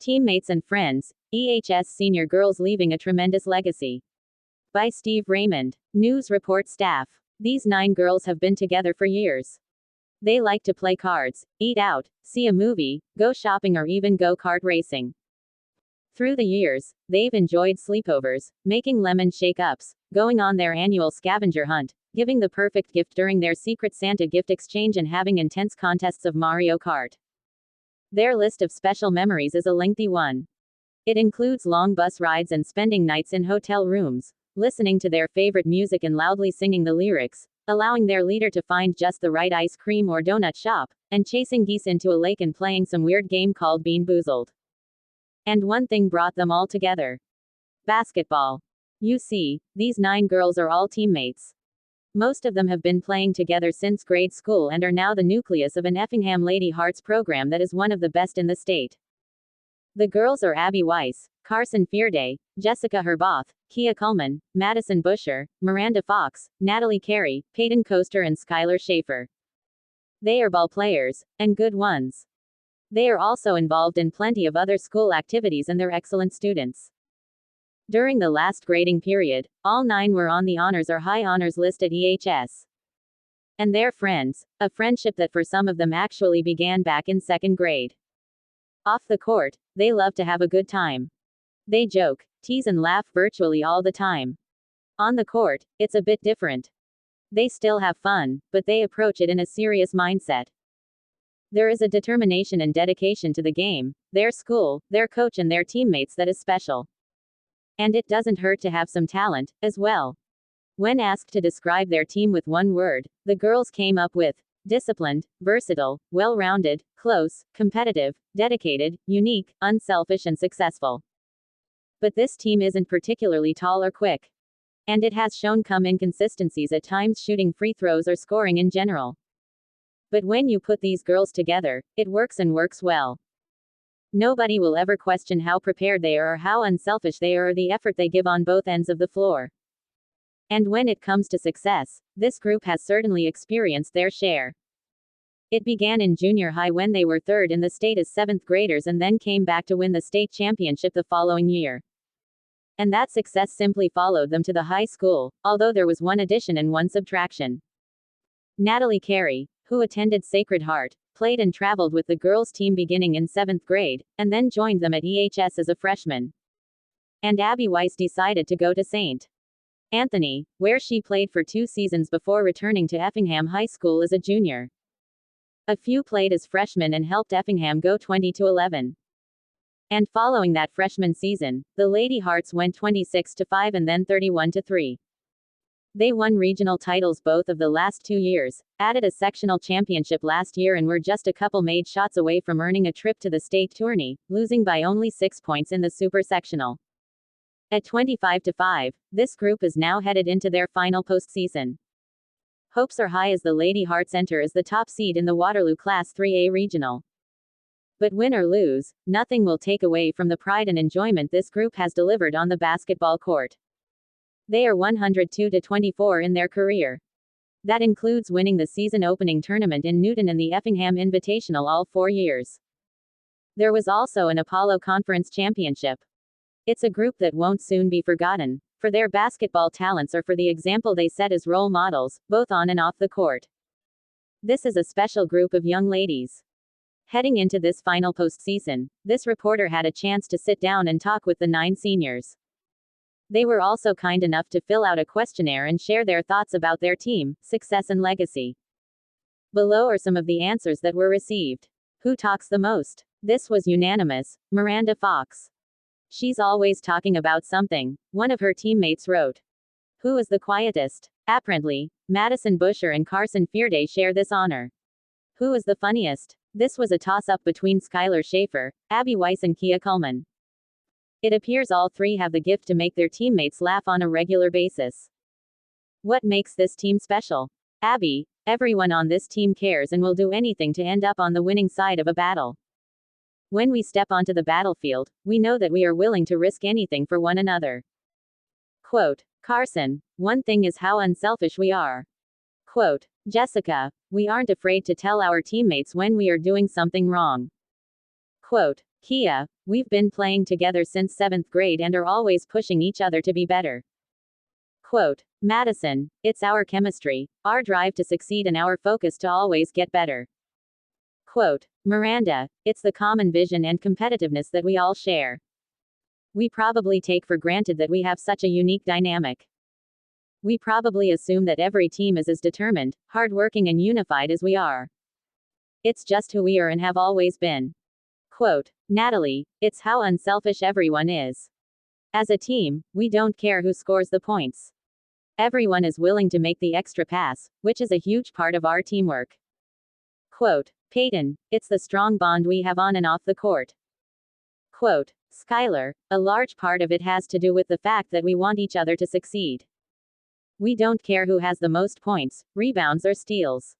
Teammates and Friends, EHS Senior Girls Leaving a Tremendous Legacy. By Steve Raymond. News Report Staff. These 9 girls have been together for years. They like to play cards, eat out, see a movie, go shopping, or even go kart racing. Through the years, they've enjoyed sleepovers, making lemon shake-ups, going on their annual scavenger hunt, giving the perfect gift during their Secret Santa gift exchange, and having intense contests of Mario Kart. Their list of special memories is a lengthy one. It includes long bus rides and spending nights in hotel rooms, listening to their favorite music and loudly singing the lyrics, allowing their leader to find just the right ice cream or donut shop, and chasing geese into a lake and playing some weird game called Bean Boozled. And one thing brought them all together: basketball. You see, these 9 girls are all teammates. Most of them have been playing together since grade school and are now the nucleus of an Effingham Lady Hearts program that is one of the best in the state. The girls are Abby Weiss, Carson Fearday, Jessica Herboth, Kia Kuhlman, Madison Busher, Miranda Fox, Natalie Carey, Peyton Coaster, and Skylar Schaefer. They are ball players, and good ones. They are also involved in plenty of other school activities and they're excellent students. During the last grading period, all 9 were on the honors or high honors list at EHS. And they're friends, a friendship that for some of them actually began back in 2nd grade. Off the court, they love to have a good time. They joke, tease, and laugh virtually all the time. On the court, it's a bit different. They still have fun, but they approach it in a serious mindset. There is a determination and dedication to the game, their school, their coach, and their teammates that is special. And it doesn't hurt to have some talent, as well. When asked to describe their team with one word, the girls came up with disciplined, versatile, well-rounded, close, competitive, dedicated, unique, unselfish, and successful. But this team isn't particularly tall or quick. And it has shown some inconsistencies at times shooting free throws or scoring in general. But when you put these girls together, it works and works well. Nobody will ever question how prepared they are or how unselfish they are or the effort they give on both ends of the floor. And when it comes to success, this group has certainly experienced their share. It began in junior high when they were 3rd in the state as 7th graders and then came back to win the state championship the following year. And that success simply followed them to the high school, although there was one addition and one subtraction. Natalie Carey, who attended Sacred Heart, played and traveled with the girls' team beginning in 7th grade, and then joined them at EHS as a freshman. And Abby Weiss decided to go to St. Anthony, where she played for 2 seasons before returning to Effingham High School as a junior. A few played as freshmen and helped Effingham go 20-11. And following that freshman season, the Lady Hearts went 26-5 and then 31-3. They won regional titles both of the last 2 years, added a sectional championship last year, and were just a couple made shots away from earning a trip to the state tourney, losing by only 6 points in the super sectional. At 25-5, this group is now headed into their final postseason. Hopes are high as the Lady Hearts enter as the top seed in the Waterloo Class 3A regional. But win or lose, nothing will take away from the pride and enjoyment this group has delivered on the basketball court. They are 102-24 in their career. That includes winning the season opening tournament in Newton and the Effingham Invitational all 4 years. There was also an Apollo Conference Championship. It's a group that won't soon be forgotten, for their basketball talents or for the example they set as role models, both on and off the court. This is a special group of young ladies. Heading into this final postseason, this reporter had a chance to sit down and talk with the 9 seniors. They were also kind enough to fill out a questionnaire and share their thoughts about their team, success, and legacy. Below are some of the answers that were received. Who talks the most? This was unanimous: Miranda Fox. She's always talking about something, one of her teammates wrote. Who is the quietest? Apparently, Madison Busher and Carson Fearday share this honor. Who is the funniest? This was a toss-up between Skylar Schaefer, Abby Weiss, and Kia Kuhlman. It appears all 3 have the gift to make their teammates laugh on a regular basis. What makes this team special? Abby: everyone on this team cares and will do anything to end up on the winning side of a battle. When we step onto the battlefield, we know that we are willing to risk anything for one another. Quote, Carson: one thing is how unselfish we are. Quote, Jessica: we aren't afraid to tell our teammates when we are doing something wrong. Quote, Kia, we've been playing together since 7th grade and are always pushing each other to be better. Quote, Madison, it's our chemistry, our drive to succeed and our focus to always get better. Quote, Miranda, it's the common vision and competitiveness that we all share. We probably take for granted that we have such a unique dynamic. We probably assume that every team is as determined, hardworking and unified as we are. It's just who we are and have always been. Quote, Natalie, it's how unselfish everyone is. As a team, we don't care who scores the points. Everyone is willing to make the extra pass, which is a huge part of our teamwork. Quote, Peyton, it's the strong bond we have on and off the court. Quote, Skylar, a large part of it has to do with the fact that we want each other to succeed. We don't care who has the most points, rebounds or steals.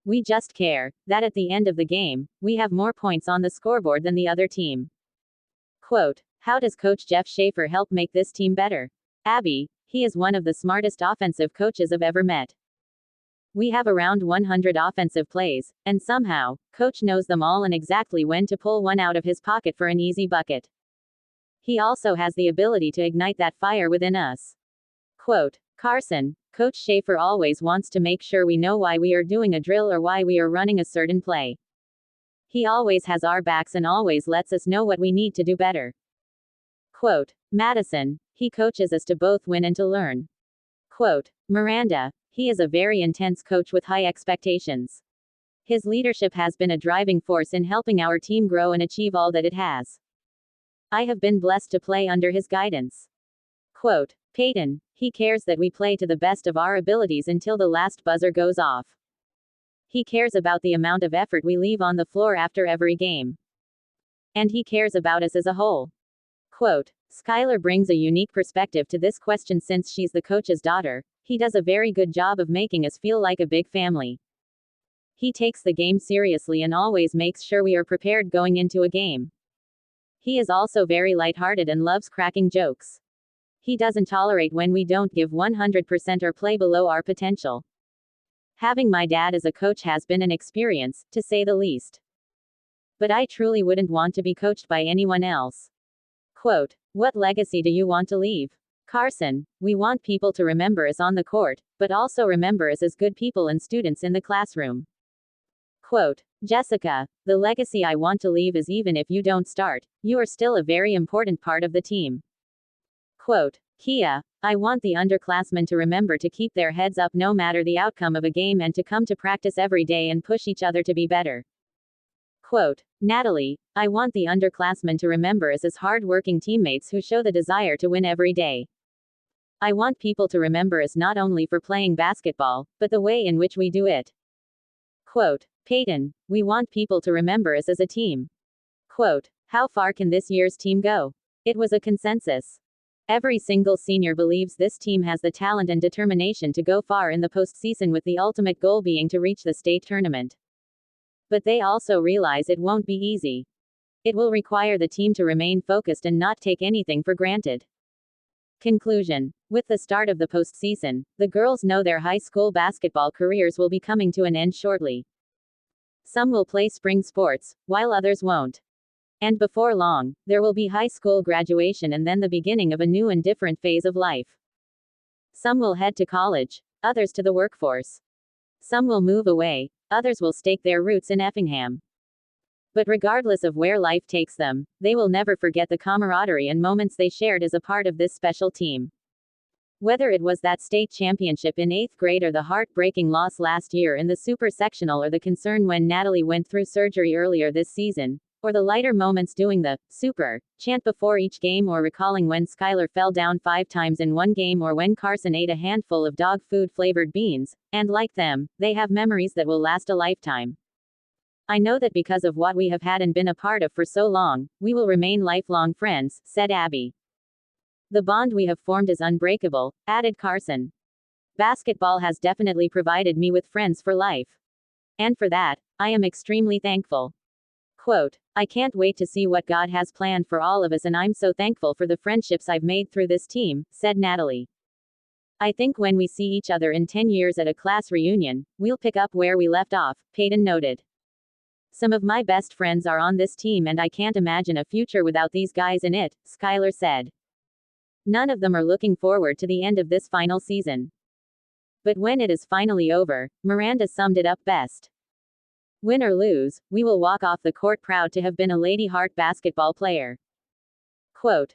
We just care that at the end of the game, we have more points on the scoreboard than the other team. Quote, how does Coach Jeff Schaefer help make this team better? Abby, he is one of the smartest offensive coaches I've ever met. We have around 100 offensive plays, and somehow, Coach knows them all and exactly when to pull one out of his pocket for an easy bucket. He also has the ability to ignite that fire within us. Quote, Carson, Coach Schaefer always wants to make sure we know why we are doing a drill or why we are running a certain play. He always has our backs and always lets us know what we need to do better. Quote, Madison, he coaches us to both win and to learn. Quote, Miranda, he is a very intense coach with high expectations. His leadership has been a driving force in helping our team grow and achieve all that it has. I have been blessed to play under his guidance. Quote, Peyton, he cares that we play to the best of our abilities until the last buzzer goes off. He cares about the amount of effort we leave on the floor after every game. And he cares about us as a whole. Quote, Skylar brings a unique perspective to this question since she's the coach's daughter. He does a very good job of making us feel like a big family. He takes the game seriously and always makes sure we are prepared going into a game. He is also very lighthearted and loves cracking jokes. He doesn't tolerate when we don't give 100% or play below our potential. Having my dad as a coach has been an experience, to say the least. But I truly wouldn't want to be coached by anyone else. Quote, what legacy do you want to leave? Carson, we want people to remember us on the court, but also remember us as good people and students in the classroom. Quote, Jessica, the legacy I want to leave is even if you don't start, you are still a very important part of the team. Quote, Kia, I want the underclassmen to remember to keep their heads up no matter the outcome of a game and to come to practice every day and push each other to be better. Quote, Natalie, I want the underclassmen to remember us as hard-working teammates who show the desire to win every day. I want people to remember us not only for playing basketball, but the way in which we do it. Quote, Peyton, we want people to remember us as a team. Quote, how far can this year's team go? It was a consensus. Every single senior believes this team has the talent and determination to go far in the postseason with the ultimate goal being to reach the state tournament. But they also realize it won't be easy. It will require the team to remain focused and not take anything for granted. Conclusion. With the start of the postseason, the girls know their high school basketball careers will be coming to an end shortly. Some will play spring sports, while others won't. And before long, there will be high school graduation and then the beginning of a new and different phase of life. Some will head to college, others to the workforce. Some will move away, others will stake their roots in Effingham. But regardless of where life takes them, they will never forget the camaraderie and moments they shared as a part of this special team. Whether it was that state championship in 8th grade or the heartbreaking loss last year in the super sectional or the concern when Natalie went through surgery earlier this season, or the lighter moments doing the super chant before each game or recalling when Skylar fell down 5 times in one game or when Carson ate a handful of dog food flavored beans, and like them, they have memories that will last a lifetime. I know that because of what we have had and been a part of for so long, we will remain lifelong friends, said Abby. The bond we have formed is unbreakable, added Carson. Basketball has definitely provided me with friends for life. And for that, I am extremely thankful. Quote, I can't wait to see what God has planned for all of us and I'm so thankful for the friendships I've made through this team, said Natalie. I think when we see each other in 10 years at a class reunion, we'll pick up where we left off, Peyton noted. Some of my best friends are on this team and I can't imagine a future without these guys in it, Skylar said. None of them are looking forward to the end of this final season. But when it is finally over, Miranda summed it up best. Win or lose, we will walk off the court proud to have been a Lady Heart basketball player. Quote,